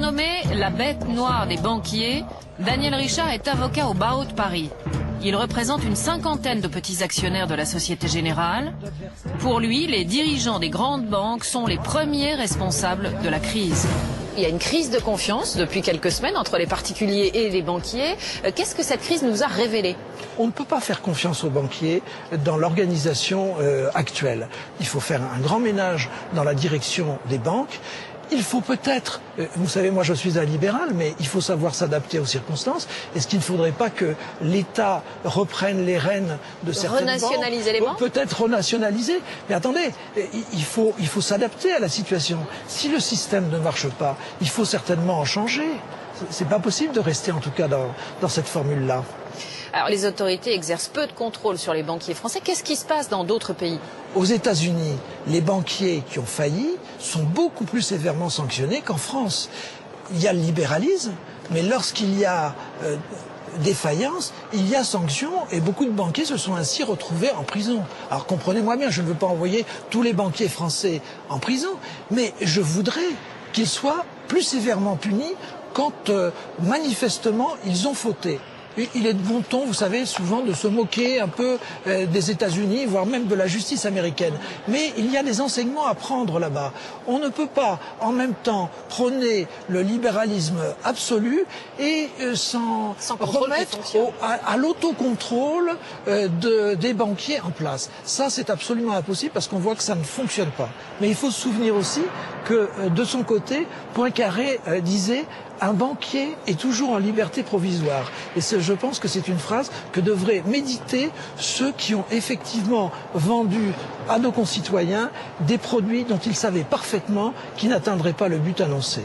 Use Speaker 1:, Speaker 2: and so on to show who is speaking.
Speaker 1: Surnommé la bête noire des banquiers, Daniel Richard est avocat au barreau de Paris. Il représente une cinquantaine de petits actionnaires de la Société Générale. Pour lui, les dirigeants des grandes banques sont les premiers responsables de la crise. Il y a une crise de confiance depuis quelques semaines entre les particuliers et les banquiers. Qu'est-ce que cette crise nous a révélé?
Speaker 2: On ne peut pas faire confiance aux banquiers dans l'organisation actuelle. Il faut faire un grand ménage dans la direction des banques. Il faut peut-être, vous savez, moi je suis un libéral, mais il faut savoir s'adapter aux circonstances. Est-ce qu'il ne faudrait pas que l'État reprenne les rênes de certaines banques?
Speaker 1: Renationaliser les banques?
Speaker 2: Peut-être renationaliser. Mais attendez, il faut s'adapter à la situation. Si le système ne marche pas, il faut certainement en changer. C'est pas possible de rester en tout cas dans cette formule-là.
Speaker 1: Alors les autorités exercent peu de contrôle sur les banquiers français. Qu'est-ce qui se passe dans d'autres pays?
Speaker 2: Aux États-Unis, les banquiers qui ont failli sont beaucoup plus sévèrement sanctionnés qu'en France. Il y a le libéralisme, mais lorsqu'il y a défaillance, il y a sanction et beaucoup de banquiers se sont ainsi retrouvés en prison. Alors comprenez-moi bien, je ne veux pas envoyer tous les banquiers français en prison, mais je voudrais qu'ils soient plus sévèrement punis quand manifestement ils ont fauté. Il est de bon ton, vous savez, souvent de se moquer un peu des États-Unis, voire même de la justice américaine. Mais il y a des enseignements à prendre là-bas. On ne peut pas en même temps prôner le libéralisme absolu et s'en remettre à l'autocontrôle des banquiers en place. Ça, c'est absolument impossible parce qu'on voit que ça ne fonctionne pas. Mais il faut se souvenir aussi que, de son côté, Poincaré disait « Un banquier est toujours en liberté provisoire ». Et je pense que c'est une phrase que devraient méditer ceux qui ont effectivement vendu à nos concitoyens des produits dont ils savaient parfaitement qu'ils n'atteindraient pas le but annoncé.